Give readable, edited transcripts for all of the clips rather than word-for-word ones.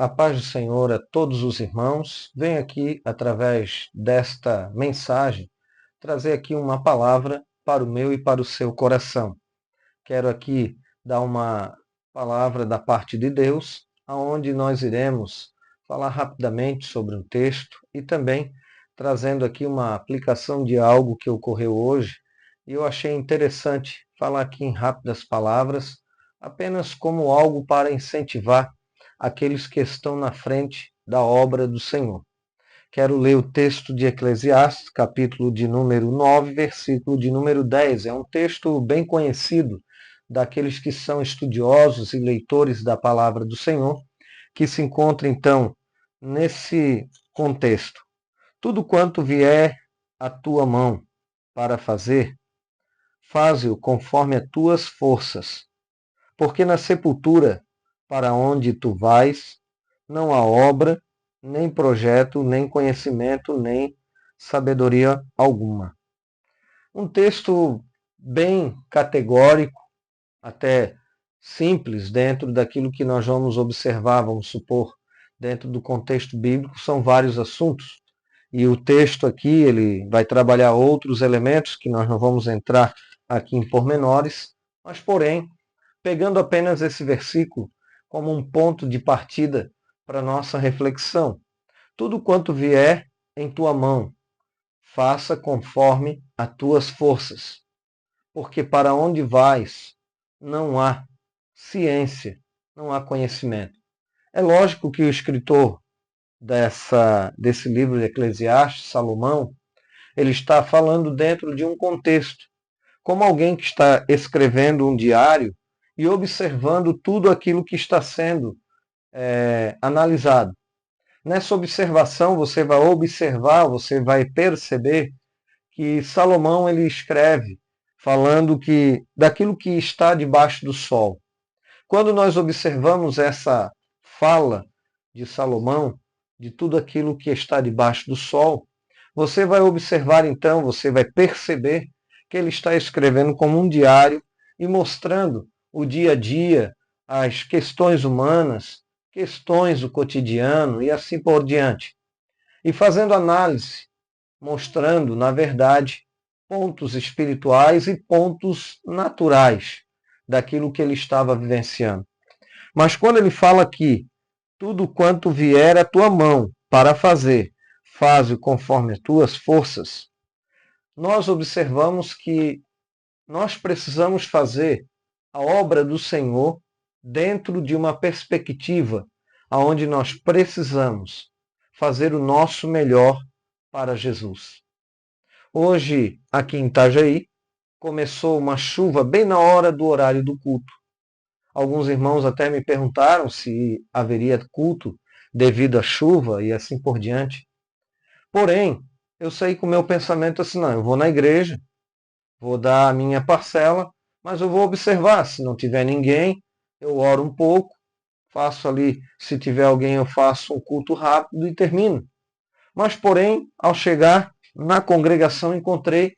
A paz do Senhor a todos os irmãos. Venho aqui, através desta mensagem, trazer aqui uma palavra para o meu e para o seu coração. Quero aqui dar uma palavra da parte de Deus, aonde nós iremos falar rapidamente sobre um texto e também trazendo aqui uma aplicação de algo que ocorreu hoje. E eu achei interessante falar aqui em rápidas palavras, apenas como algo para incentivar aqueles que estão na frente da obra do Senhor. Quero ler o texto de Eclesiastes, capítulo de número 9, versículo de número 10. É um texto bem conhecido daqueles que são estudiosos e leitores da palavra do Senhor, que se encontra então nesse contexto. Tudo quanto vier à tua mão para fazer, faze-o conforme as tuas forças, porque na sepultura para onde tu vais, não há obra, nem projeto, nem conhecimento, nem sabedoria alguma. Um texto bem categórico, até simples, dentro daquilo que nós vamos observar, vamos supor, dentro do contexto bíblico, são vários assuntos. E o texto aqui, ele vai trabalhar outros elementos que nós não vamos entrar aqui em pormenores, mas porém, pegando apenas esse versículo como um ponto de partida para nossa reflexão. Tudo quanto vier em tua mão, faça conforme as tuas forças, porque para onde vais não há ciência, não há conhecimento. É lógico que o escritor desse livro de Eclesiastes, Salomão, ele está falando dentro de um contexto, como alguém que está escrevendo um diário e observando tudo aquilo que está sendo analisado. Nessa observação, você vai observar, você vai perceber que Salomão ele escreve falando que daquilo que está debaixo do sol. Quando nós observamos essa fala de Salomão, de tudo aquilo que está debaixo do sol, você vai observar então, você vai perceber que ele está escrevendo como um diário e mostrando o dia a dia, as questões humanas, questões do cotidiano e assim por diante. E fazendo análise, mostrando, na verdade, pontos espirituais e pontos naturais daquilo que ele estava vivenciando. Mas quando ele fala aqui, tudo quanto vier à tua mão para fazer, faze-o conforme as tuas forças, nós observamos que nós precisamos fazer a obra do Senhor dentro de uma perspectiva onde nós precisamos fazer o nosso melhor para Jesus. Hoje, aqui em Itajaí, começou uma chuva bem na hora do horário do culto. Alguns irmãos até me perguntaram se haveria culto devido à chuva e assim por diante. Porém, eu saí com o meu pensamento assim, não, eu vou na igreja, vou dar a minha parcela, mas eu vou observar, se não tiver ninguém, eu oro um pouco, faço ali, se tiver alguém eu faço um culto rápido e termino. Mas porém, ao chegar na congregação, encontrei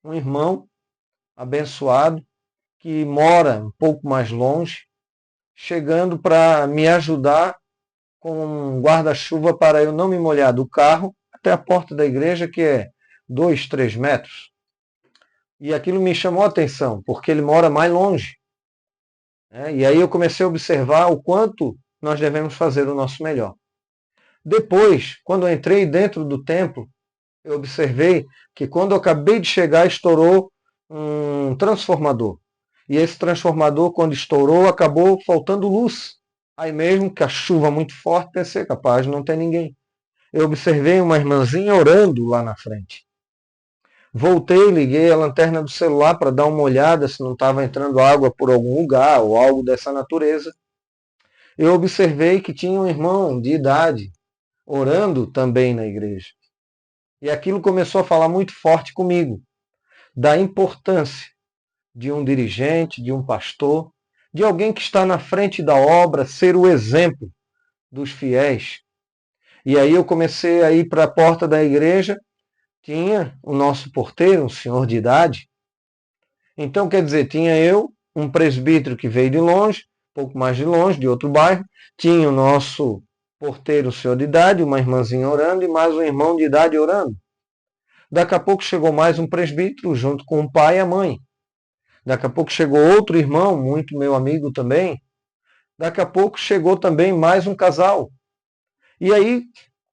um irmão abençoado que mora um pouco mais longe, chegando para me ajudar com um guarda-chuva para eu não me molhar do carro até a porta da igreja, que é 2, 3 metros. E aquilo me chamou a atenção, porque ele mora mais longe. E aí eu comecei a observar o quanto nós devemos fazer o nosso melhor. Depois, quando eu entrei dentro do templo, eu observei que quando eu acabei de chegar, estourou um transformador. E esse transformador, quando estourou, acabou faltando luz. Aí mesmo que a chuva muito forte, pensei, capaz, não tem ninguém. Eu observei uma irmãzinha orando lá na frente. Voltei, liguei a lanterna do celular para dar uma olhada se não estava entrando água por algum lugar ou algo dessa natureza. Eu observei que tinha um irmão de idade orando também na igreja. E aquilo começou a falar muito forte comigo, da importância de um dirigente, de um pastor, de alguém que está na frente da obra, ser o exemplo dos fiéis. E aí eu comecei a ir para a porta da igreja, tinha o nosso porteiro, um senhor de idade. Então, quer dizer, tinha eu, um presbítero que veio de longe, pouco mais de longe, de outro bairro, tinha o nosso porteiro, senhor de idade, uma irmãzinha orando e mais um irmão de idade orando. Daqui a pouco chegou mais um presbítero junto com o pai e a mãe. Daqui a pouco chegou outro irmão, muito meu amigo também. Daqui a pouco chegou também mais um casal. E aí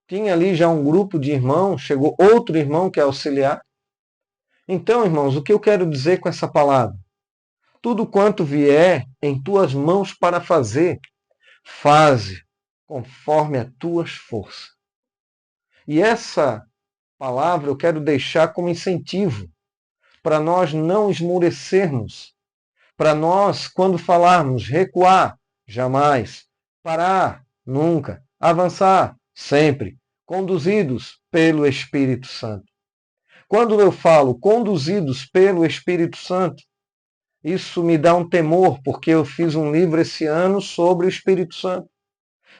tinha ali já um grupo de irmãos, chegou outro irmão que é auxiliar. Então, irmãos, o que eu quero dizer com essa palavra? Tudo quanto vier em tuas mãos para fazer, faze conforme as tuas forças. E essa palavra eu quero deixar como incentivo para nós não esmorecermos, para nós, quando falarmos recuar, jamais, parar, nunca, avançar, sempre, conduzidos pelo Espírito Santo. Quando eu falo conduzidos pelo Espírito Santo, isso me dá um temor, porque eu fiz um livro esse ano sobre o Espírito Santo.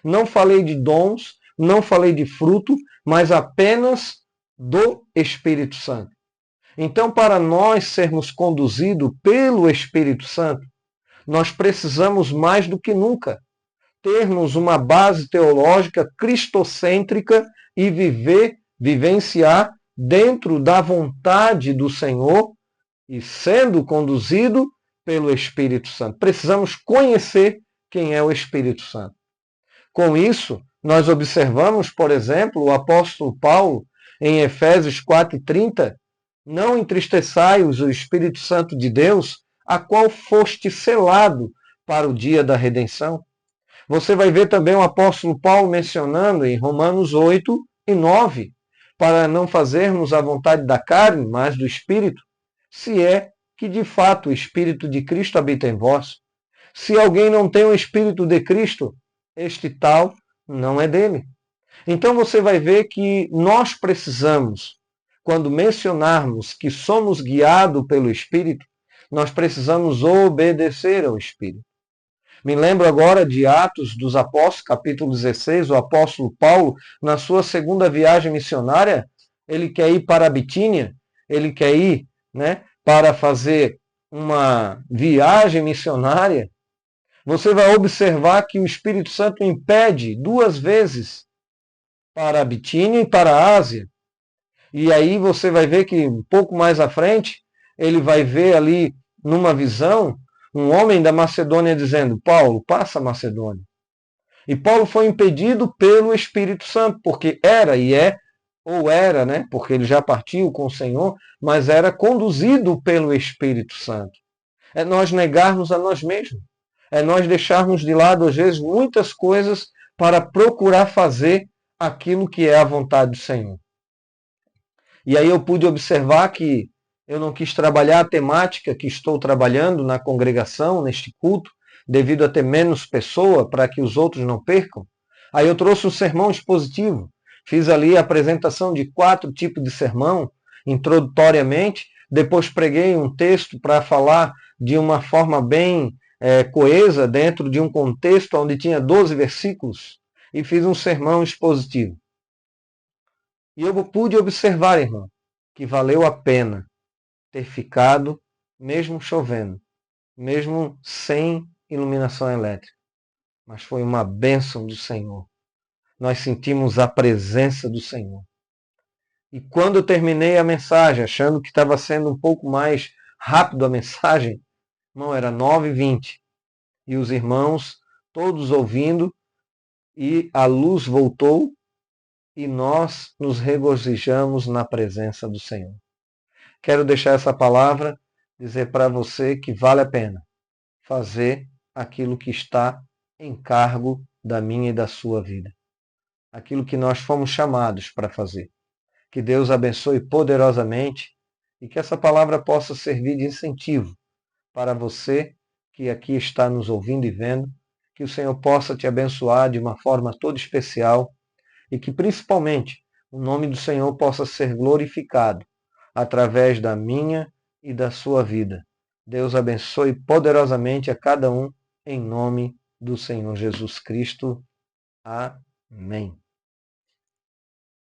Não falei de dons, não falei de fruto, mas apenas do Espírito Santo. Então, para nós sermos conduzidos pelo Espírito Santo, nós precisamos mais do que nunca termos uma base teológica cristocêntrica e vivenciar dentro da vontade do Senhor e sendo conduzido pelo Espírito Santo. Precisamos conhecer quem é o Espírito Santo. Com isso, nós observamos, por exemplo, o apóstolo Paulo, em Efésios 4:30, não entristeçai-os o Espírito Santo de Deus, a qual foste selado para o dia da redenção. Você vai ver também o apóstolo Paulo mencionando em Romanos 8:9, para não fazermos a vontade da carne, mas do Espírito, se é que de fato o Espírito de Cristo habita em vós. Se alguém não tem o Espírito de Cristo, este tal não é dele. Então você vai ver que nós precisamos, quando mencionarmos que somos guiados pelo Espírito, nós precisamos obedecer ao Espírito. Me lembro agora de Atos dos Apóstolos, capítulo 16, o apóstolo Paulo, na sua segunda viagem missionária, ele quer ir para a Bitínia, ele quer ir, para fazer uma viagem missionária. Você vai observar que o Espírito Santo impede 2 vezes para a Bitínia e para a Ásia. E aí você vai ver que um pouco mais à frente, ele vai ver ali numa visão um homem da Macedônia dizendo: Paulo, passa a Macedônia. E Paulo foi impedido pelo Espírito Santo, porque era e é, ou era, porque ele já partiu com o Senhor, mas era conduzido pelo Espírito Santo. É nós negarmos a nós mesmos. É nós deixarmos de lado, às vezes, muitas coisas para procurar fazer aquilo que é a vontade do Senhor. E aí eu pude observar que eu não quis trabalhar a temática que estou trabalhando na congregação, neste culto, devido a ter menos pessoa, para que os outros não percam. Aí eu trouxe um sermão expositivo. Fiz ali a apresentação de 4 tipos de sermão, introdutoriamente. Depois preguei um texto para falar de uma forma bem coesa, dentro de um contexto onde tinha 12 versículos. E fiz um sermão expositivo. E eu pude observar, irmão, que valeu a pena ter ficado, mesmo chovendo, mesmo sem iluminação elétrica. Mas foi uma bênção do Senhor. Nós sentimos a presença do Senhor. E quando eu terminei a mensagem, achando que estava sendo um pouco mais rápido a mensagem, não, era 9h20. E os irmãos, todos ouvindo, e a luz voltou, e nós nos regozijamos na presença do Senhor. Quero deixar essa palavra, dizer para você que vale a pena fazer aquilo que está em cargo da minha e da sua vida. Aquilo que nós fomos chamados para fazer. Que Deus abençoe poderosamente e que essa palavra possa servir de incentivo para você que aqui está nos ouvindo e vendo. Que o Senhor possa te abençoar de uma forma toda especial e que principalmente o nome do Senhor possa ser glorificado através da minha e da sua vida. Deus abençoe poderosamente a cada um, em nome do Senhor Jesus Cristo. Amém.